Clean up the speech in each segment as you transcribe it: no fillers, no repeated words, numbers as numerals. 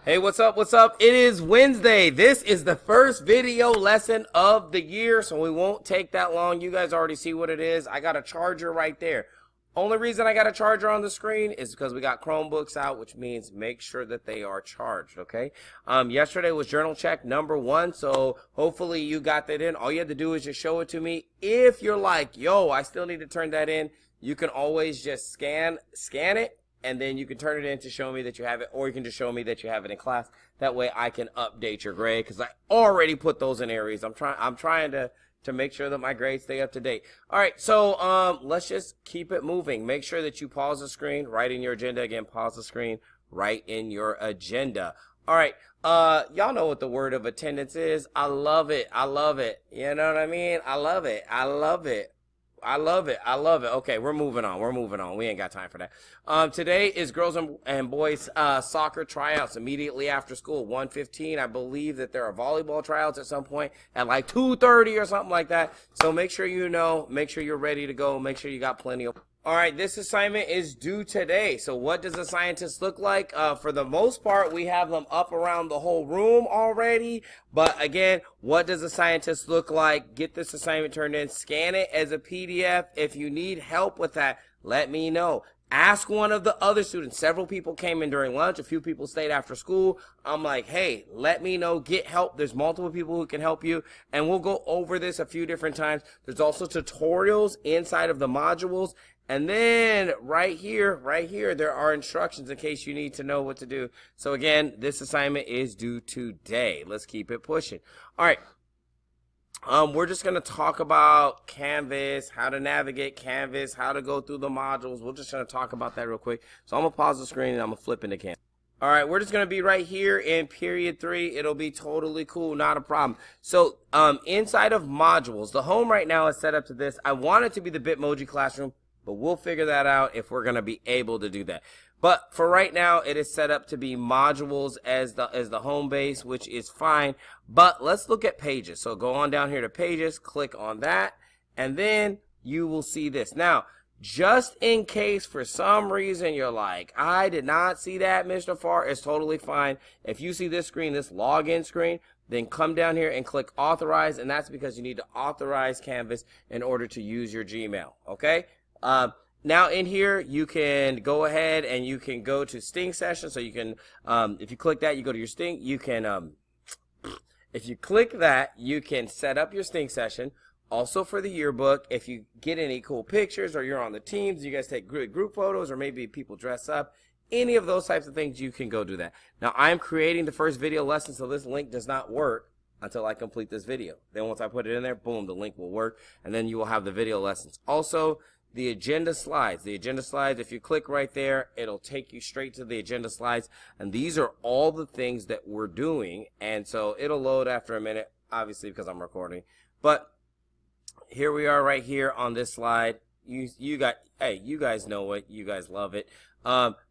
Hey, what's up? What's up? It is Wednesday. This is the first video lesson of the year, so we won't take that long. You guys already see what it is. I got a charger right there. Only reason I got a charger on the screen is because we got Chromebooks out, which means make sure that they are charged, okay? Yesterday was journal check number 1, so hopefully you got that in. All you have to do is just show it to me. If you're like, yo, I still need to turn that in, you can always just scan it, and then you can turn it in to show me that you have it, or you can just show me that you have it in class. That way I can update your grade, because I already put those in areas. I'm trying to make sure that my grades stay up to date. All right, so let's just keep it moving. Make sure that you pause the screen, write in your agenda. Again, pause the screen, write in your agenda. All right, y'all know what the word of attendance is. I love it. I love it. You know what I mean? I love it. I love it. I love it. I love it. Okay, we're moving on. We're moving on. We ain't got time for that. Today is girls and boys soccer tryouts immediately after school. 1:15. I believe that there are volleyball tryouts at some point at like 2:30 or something like that. So make sure you know. Make sure you're ready to go. Make sure you got plenty of. All right, this assignment is due today. So what does a scientist look like? For the most part, we have them up around the whole room already. But again, what does a scientist look like? Get this assignment turned in. Scan it as a PDF. If you need help with that, let me know. Ask one of the other students. Several people came in during lunch. A few people stayed after school. I'm like, hey, let me know. Get help. There's multiple people who can help you. And we'll go over this a few different times. There's also tutorials inside of the modules. And then right here, there are instructions in case you need to know what to do. So again, this assignment is due today. Let's keep it pushing. All right. We're just going to talk about Canvas, how to navigate Canvas, how to go through the modules. We're just going to talk about that real quick. So I'm going to pause the screen and I'm going to flip into Canvas. All right, we're just going to be right here in period 3. It'll be totally cool, not a problem. So inside of modules, the home right now is set up to this. I want it to be the Bitmoji classroom, but we'll figure that out if we're going to be able to do that. But for right now, it is set up to be modules as the home base, which is fine. But let's look at pages. So go on down here to pages, click on that, and then you will see this. Now, just in case for some reason you're like, I did not see that, Mr. Farr, it's totally fine. If you see this screen, this login screen, then come down here and click authorize, and that's because you need to authorize Canvas in order to use your Gmail, okay? Now in here, you can go ahead and you can go to Sting Session. So you can, if you click that, you go to your Sting. You can, if you click that, you can set up your Sting Session. Also for the yearbook, if you get any cool pictures or you're on the teams, you guys take group photos or maybe people dress up. Any of those types of things, you can go do that. Now I'm creating the first video lesson, so this link does not work until I complete this video. Then once I put it in there, boom, the link will work, and then you will have the video lessons. Also, the agenda slides. The agenda slides, if you click right there, it'll take you straight to the agenda slides. And these are all the things that we're doing. And so it'll load after a minute, obviously because I'm recording. But here we are right here on this slide. You guys know it. You guys love it.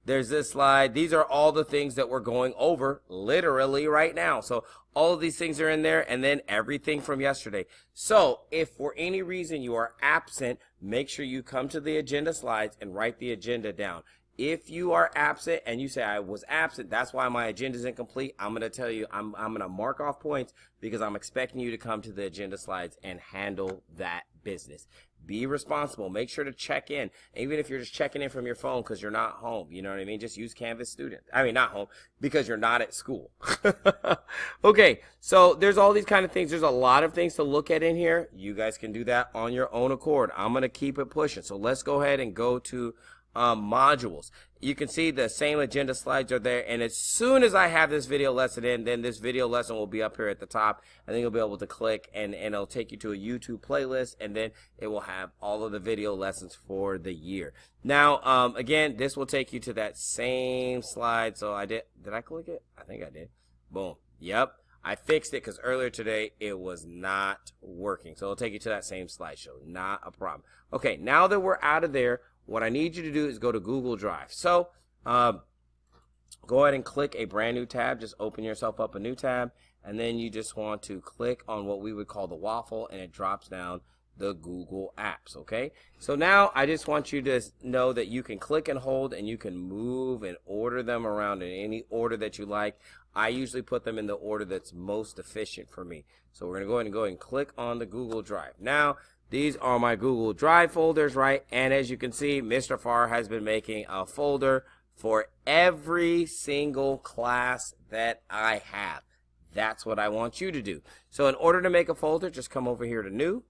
There's this slide. These are all the things that we're going over literally right now. So all of these things are in there, and then everything from yesterday. So if for any reason you are absent, make sure you come to the agenda slides and write the agenda down. If you are absent and you say, I was absent, that's why my agenda is incomplete, I'm going to tell you, I'm going to mark off points because I'm expecting you to come to the agenda slides and handle that business. Be responsible. Make sure to check in. Even if you're just checking in from your phone because you're not home. You know what I mean? Just use Canvas Student. I mean, not home because you're not at school. Okay, so there's all these kind of things. There's a lot of things to look at in here. You guys can do that on your own accord. I'm going to keep it pushing. So let's go ahead and go to modules. You can see the same agenda slides are there, and as soon as I have this video lesson in, then this video lesson will be up here at the top, and then you'll be able to click and it'll take you to a YouTube playlist, and then it will have all of the video lessons for the year. Now again, this will take you to that same slide. So did I click it? I think I did. Boom. Yep, I fixed it because earlier today it was not working. So it'll take you to that same slideshow. Not a problem. Okay, now that we're out of there, what I need you to do is go to Google Drive. So go ahead and click a brand new tab. Just open yourself up a new tab, and then you just want to click on what we would call the waffle, and it drops down the Google apps, okay? So now I just want you to know that you can click and hold and you can move and order them around in any order that you like. I usually put them in the order that's most efficient for me. So we're going to go ahead and click on the Google Drive. Now, these are my Google Drive folders, right? And as you can see, Mr. Farr has been making a folder for every single class that I have. That's what I want you to do. So in order to make a folder, just come over here to New.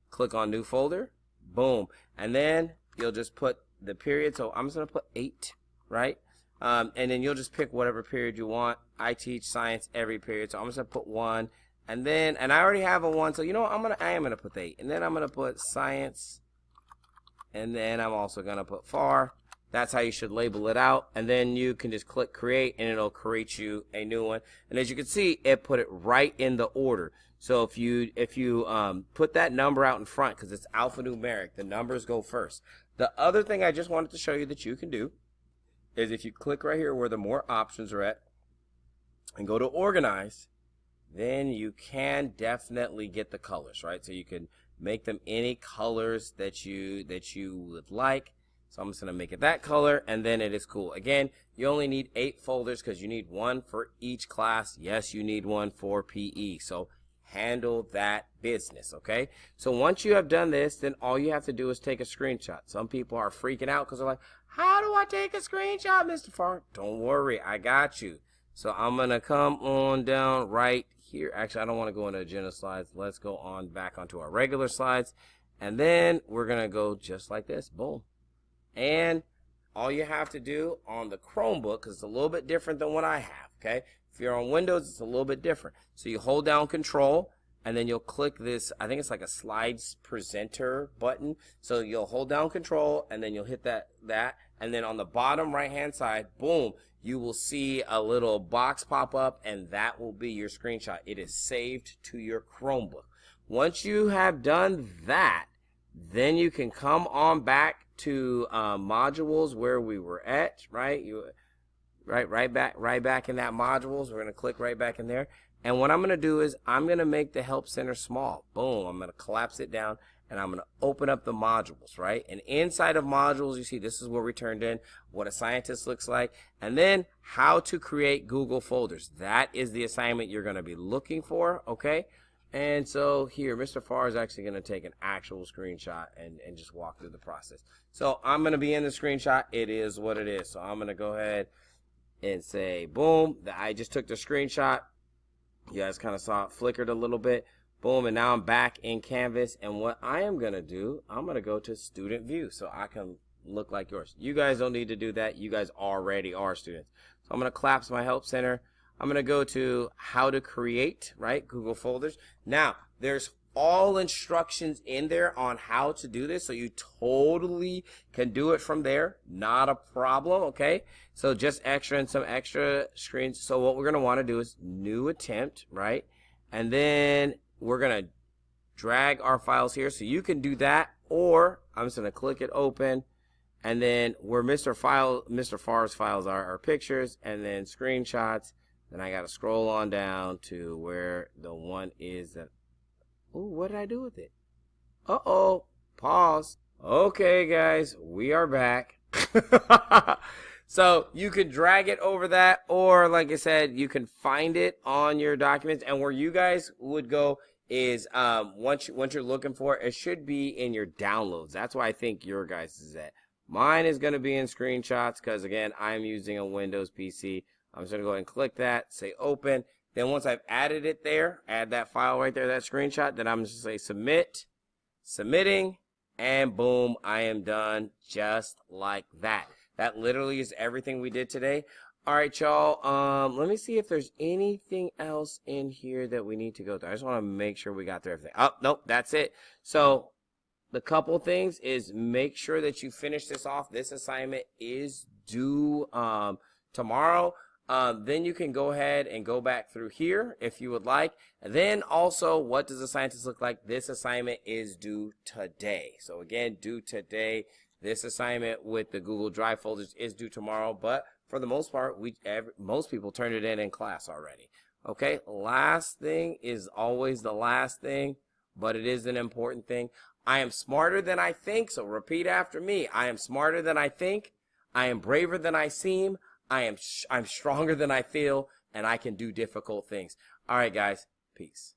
Click on New Folder, boom, and then you'll just put the period. So I'm just going to put 8, right? And then you'll just pick whatever period you want. I teach science every period, so I'm just going to put 1, and I already have a 1, so you know what, I am gonna put 8, and then I'm gonna put science, and then I'm also gonna put Farr. That's how you should label it out, and then you can just click create, and it'll create you a new one. And as you can see, it put it right in the order. So if you put that number out in front, because it's alphanumeric, the numbers go first. The other thing I just wanted to show you that you can do is if you click right here where the more options are at and go to organize, then you can definitely get the colors, right? So you can make them any colors that you would like. So I'm just going to make it that color, and then it is cool. Again, you only need 8 folders because you need 1 for each class. Yes, you need 1 for PE. So handle that business, okay? So once you have done this, then all you have to do is take a screenshot. Some people are freaking out because they're like, how do I take a screenshot, Mr. Farr? Don't worry, I got you. So I'm going to come on down right here. Actually, I don't want to go into agenda slides. Let's go on back onto our regular slides. And then we're going to go just like this. Boom. And all you have to do on the Chromebook, because it's a little bit different than what I have, okay? If you're on Windows, it's a little bit different. So you hold down Control, and then you'll click this, I think it's like a Slides Presenter button. So you'll hold down Control, and then you'll hit that, and then on the bottom right-hand side, boom, you will see a little box pop up, and that will be your screenshot. It is saved to your Chromebook. Once you have done that, then you can come on back to modules where we were at, right? Right back in that modules. We're going to click right back in there. And what I'm going to do is I'm going to make the help center small. Boom. I'm going to collapse it down, and I'm going to open up the modules, right? And inside of modules, you see this is where we turned in what a scientist looks like, and then how to create Google folders. That is the assignment you're going to be looking for, okay? And so here, Mr. Farr is actually going to take an actual screenshot and just walk through the process. So I'm going to be in the screenshot. It is what it is. So I'm going to go ahead and say, boom, I just took the screenshot. You guys kind of saw it flickered a little bit. Boom, and now I'm back in Canvas. And what I am going to do, I'm going to go to student view so I can look like yours. You guys don't need to do that. You guys already are students. So I'm going to collapse my help center. I'm going to go to how to create, right, Google folders. Now, there's all instructions in there on how to do this, so you totally can do it from there. Not a problem, okay? So just extra and some extra screens. So what we're going to want to do is new attempt, right? And then we're going to drag our files here. So you can do that, or I'm just going to click it open. And then where Mr. Farr's files are pictures, and then screenshots. Then I got to scroll on down to where the one is that, oh, what did I do with it? Uh-oh, pause. Okay, guys, we are back. So you can drag it over that, or like I said, you can find it on your documents. And where you guys would go is once you're looking for it, it should be in your downloads. That's why I think your guys is at. Mine is going to be in screenshots because, again, I'm using a Windows PC. I'm just going to go ahead and click that, say open. Then once I've added it there, add that file right there, that screenshot, then I'm just going to say submit, submitting, and boom, I am done just like that. That literally is everything we did today. All right, y'all, let me see if there's anything else in here that we need to go through. I just want to make sure we got through everything. Oh, nope, that's it. So the couple things is make sure that you finish this off. This assignment is due tomorrow. Then you can go ahead and go back through here if you would like. And then also, what does a scientist look like? This assignment is due today. So again, due today. This assignment with the Google Drive folders is due tomorrow, but for the most part, most people turned it in class already. Okay, last thing is always the last thing. but it is an important thing. I am smarter than I think, so repeat after me. I am smarter than I think. I am braver than I seem. I'm stronger than I feel, and I can do difficult things. All right, guys. Peace.